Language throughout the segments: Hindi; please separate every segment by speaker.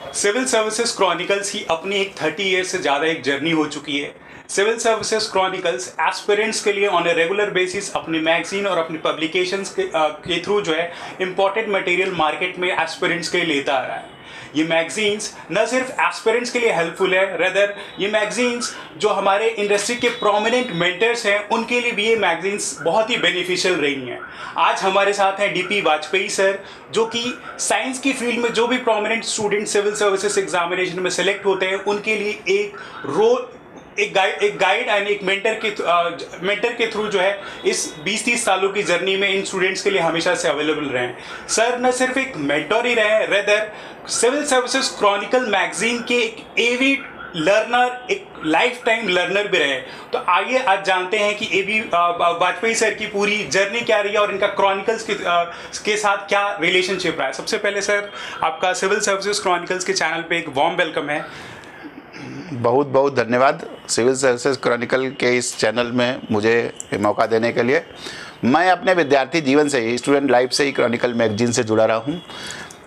Speaker 1: सिविल सर्विसेज क्रॉनिकल्स की अपनी एक 30 ईयर से ज़्यादा एक जर्नी हो चुकी है। सिविल सर्विसेज क्रॉनिकल्स एस्पिरेंट्स के लिए ऑन ए रेगुलर बेसिस अपनी मैगजीन और अपनी पब्लिकेशंस के थ्रू जो है इम्पॉर्टेंट मटेरियल मार्केट में एस्पिरेंट्स के लिए लेता आ रहा है। ये मैगजीन्स न सिर्फ एस्पिरेंट्स के लिए हेल्पफुल है, रेदर ये मैगजीन्स जो हमारे इंडस्ट्री के प्रोमिनेंट मेंटर्स हैं उनके लिए भी ये मैगजीन्स बहुत ही बेनिफिशियल रही हैं। आज हमारे साथ हैं डीपी वाजपेयी सर, जो कि साइंस की फील्ड में जो भी prominent student civil services examination में सेलेक्ट होते हैं उनके लिए एक गाइड एंड एक मेंटर के थ्रू जो है इस 20-30 सालों की जर्नी में इन स्टूडेंट्स के लिए हमेशा से अवेलेबल रहे हैं। सर न सिर्फ एक मेंटर ही रहे, rather civil services chronicle magazine के एक एविड लर्नर, एक लाइफ टाइम लर्नर भी रहे। तो आइए आज जानते हैं कि एबी वाजपेयी सर की पूरी जर्नी क्या रही है और इनका क्रॉनिकल्स के साथ क्या रिलेशनशिप रहा है। सबसे पहले सर, आपका सिविल सर्विसेज क्रॉनिकल्स के चैनल पे एक वार्म वेलकम है।
Speaker 2: बहुत बहुत धन्यवाद सिविल सर्विसेज क्रॉनिकल के इस चैनल में मुझे मौका देने के लिए। मैं अपने विद्यार्थी जीवन से ही, स्टूडेंट लाइफ से ही क्रॉनिकल मैगजीन से जुड़ा रहा हूँ।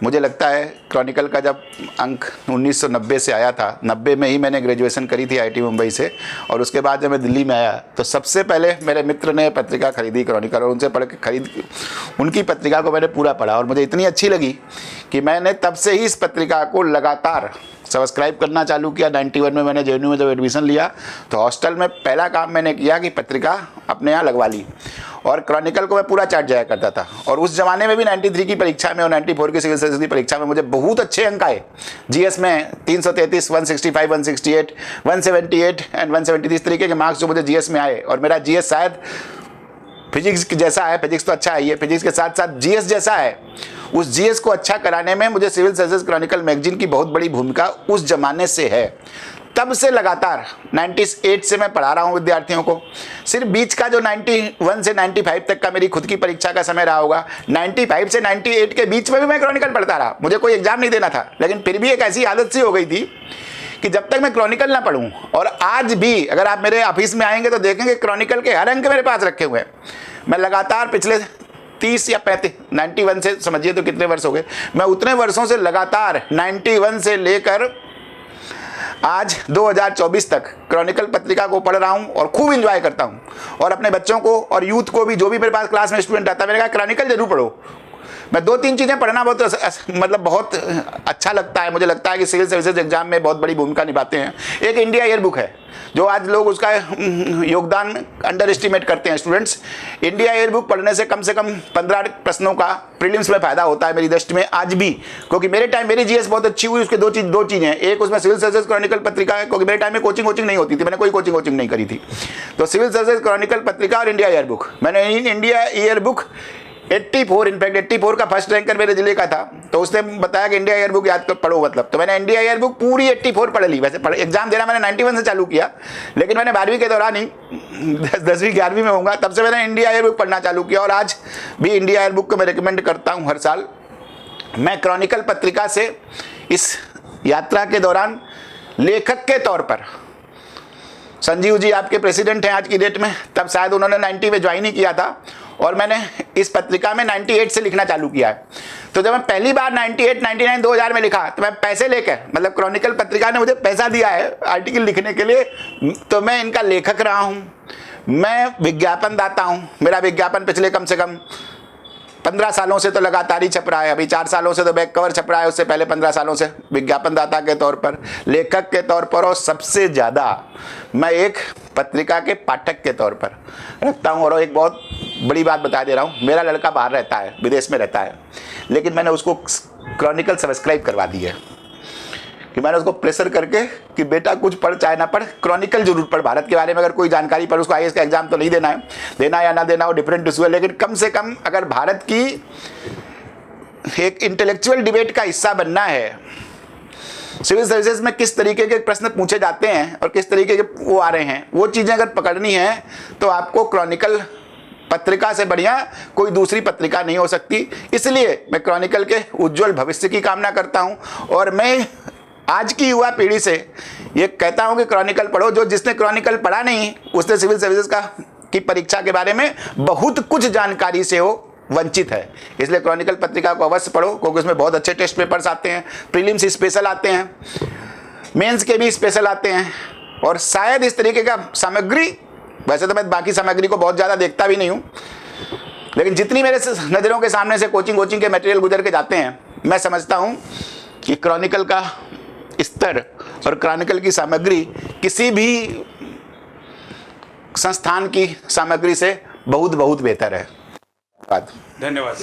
Speaker 2: मुझे लगता है क्रॉनिकल का जब अंक 1990 से आया था, 90 में ही मैंने ग्रेजुएशन करी थी आईटी मुंबई से, और उसके बाद जब मैं दिल्ली में आया तो सबसे पहले मेरे मित्र ने पत्रिका खरीदी क्रॉनिकल, और उनसे पढ़ के उनकी पत्रिका को मैंने पूरा पढ़ा और मुझे इतनी अच्छी लगी कि मैंने तब से ही इस पत्रिका को लगातार सब्सक्राइब करना चालू किया। 91 में मैंने जेएनयू में जब एडमिशन लिया तो हॉस्टल में पहला काम मैंने किया कि पत्रिका अपने यहाँ लगवा ली, और क्रॉनिकल को मैं पूरा चाट जाया करता था। और उस ज़माने में भी 93 की परीक्षा में और 94 की सिविल सर्विसेज की परीक्षा में मुझे बहुत अच्छे अंक आए। जीएस में 333, 165, 168, 178 एंड 173 इस तरीके के मार्क्स जो मुझे जीएस में आए। और मेरा जीएस शायद फिजिक्स जैसा है, फिजिक्स तो अच्छा है, ये फिजिक्स के साथ साथ जीएस जैसा है। उस जीएस को अच्छा कराने में मुझे सिविल सर्विसेज क्रॉनिकल मैगजीन की बहुत बड़ी भूमिका उस जमाने से है। तब से लगातार 98 से मैं पढ़ा रहा हूँ विद्यार्थियों को। सिर्फ बीच का जो 91 से 95 तक का मेरी खुद की परीक्षा का समय रहा होगा, 95 से 98 के बीच में भी मैं क्रॉनिकल पढ़ता रहा। मुझे कोई एग्जाम नहीं देना था, लेकिन फिर भी एक ऐसी आदत सी हो गई थी कि जब तक मैं क्रॉनिकल ना पढ़ूं, और आज भी अगर आप मेरे ऑफिस में आएंगे तो देखेंगे क्रॉनिकल के हर अंक मेरे पास रखे हुए हैं। मैं लगातार पिछले 30 या 35, 91 से समझिए तो कितने वर्ष हो गए, मैं उतने वर्षों से लगातार 91 से लेकर आज 2024 तक क्रॉनिकल पत्रिका को पढ़ रहा हूं और खूब एंजॉय करता हूं। और अपने बच्चों को और यूथ को भी, जो भी मेरे पास क्लास में स्टूडेंट आता है, मैंने कहा क्रॉनिकल जरूर पढ़ो। मैं 2-3 चीज़ें पढ़ना बहुत अच्छा लगता है। मुझे लगता है कि सिविल सर्विसेज एग्जाम में बहुत बड़ी भूमिका निभाते हैं। एक इंडिया ईयर बुक है, जो आज लोग उसका योगदान अंडर एस्टिमेट करते हैं स्टूडेंट्स। इंडिया ईयर बुक पढ़ने से कम 15 प्रश्नों का प्रीलिम्स में फायदा होता है मेरी दृष्टि में आज भी, क्योंकि मेरे टाइम मेरी जीएस बहुत अच्छी हुई। उसके दो चीज़ें हैं, एक उसमें सिविल सर्विसेज क्रॉनिकल पत्रिका है, क्योंकि मेरे टाइम में कोचिंग नहीं होती थी, मैंने कोई कोचिंग नहीं करी थी। तो सिविल सर्विसेज क्रॉनिकल पत्रिका और इंडिया ईयर बुक, मैंने इंडिया ईयर बुक 84, इनफैक्ट 84 का फर्स्ट रैंकर मेरे जिले का था, तो उसने बताया कि इंडिया ईयर बुक याद कर पढ़ो। मतलब तो मैंने इंडिया ईयर बुक पूरी 84 पढ़ ली। वैसे एग्जाम देना मैंने 91 से चालू किया, लेकिन मैंने 12वीं के दौरान ही 10वीं 11वीं में होऊंगा तब से मैंने इंडिया ईयर बुक पढ़ना चालू किया, और आज भी इंडिया ईयर बुक को मैं रिकमेंड करता हूँ हर साल। मैं क्रॉनिकल पत्रिका से इस यात्रा के दौरान लेखक के तौर पर, संजीव जी आपके प्रेसिडेंट हैं आज की डेट में, तब शायद उन्होंने 90 में ज्वाइन ही किया था, और मैंने इस पत्रिका में 98 से लिखना चालू किया है। तो जब मैं पहली बार 98, 99, 2000 में लिखा तो मैं पैसे लेकर, मतलब क्रॉनिकल पत्रिका ने मुझे पैसा दिया है आर्टिकल लिखने के लिए, तो मैं इनका लेखक रहा हूँ। मैं विज्ञापन दाता हूँ। मेरा विज्ञापन पिछले कम से कम 15 सालों से तो लगातार ही छप रहा है। अभी 4 सालों से तो बैक कवर छप रहा है, उससे पहले 15 सालों से विज्ञापनदाता के तौर पर, लेखक के तौर पर, और सबसे ज़्यादा मैं एक पत्रिका के पाठक के तौर पर रखता हूँ। और एक बहुत बड़ी बात बता दे रहा हूँ, मेरा लड़का बाहर रहता है, विदेश में रहता है, लेकिन मैंने उसको क्रॉनिकल सब्सक्राइब करवा दी है कि मैंने उसको प्रेशर करके कि बेटा कुछ पढ़ चाहे ना पढ़, क्रॉनिकल जरूर पढ़। भारत के बारे में अगर कोई जानकारी पढ़, उसको आईएएस का एग्जाम तो नहीं देना है, देना या ना देना वो डिफरेंट इशू है, लेकिन कम से कम अगर भारत की एक इंटेलेक्चुअल डिबेट का हिस्सा बनना है, सिविल सर्विसेज में किस तरीके के प्रश्न पूछे जाते हैं और किस तरीके के वो आ रहे हैं, वो चीज़ें अगर पकड़नी है तो आपको क्रॉनिकल पत्रिका से बढ़िया कोई दूसरी पत्रिका नहीं हो सकती। इसलिए मैं क्रॉनिकल के उज्जवल भविष्य की कामना करता हूं, और मैं आज की युवा पीढ़ी से ये कहता हूं कि क्रॉनिकल पढ़ो। जिसने क्रॉनिकल पढ़ा नहीं, उसने सिविल सर्विसेज की परीक्षा के बारे में बहुत कुछ जानकारी से हो वंचित है। इसलिए क्रॉनिकल पत्रिका को अवश्य पढ़ो, क्योंकि उसमें बहुत अच्छे टेस्ट पेपर्स आते हैं, प्रीलिम्स स्पेशल आते हैं, मेंस के भी स्पेशल आते हैं। और शायद इस तरीके का सामग्री, वैसे तो मैं बाकी सामग्री को बहुत ज़्यादा देखता भी नहीं हूँ, लेकिन जितनी मेरे नज़रों के सामने से कोचिंग के मटेरियल गुजर के जाते हैं, मैं समझता हूँ कि क्रॉनिकल का स्तर और क्रॉनिकल की सामग्री किसी भी संस्थान की सामग्री से बहुत बहुत बेहतर है।
Speaker 1: धन्यवाद।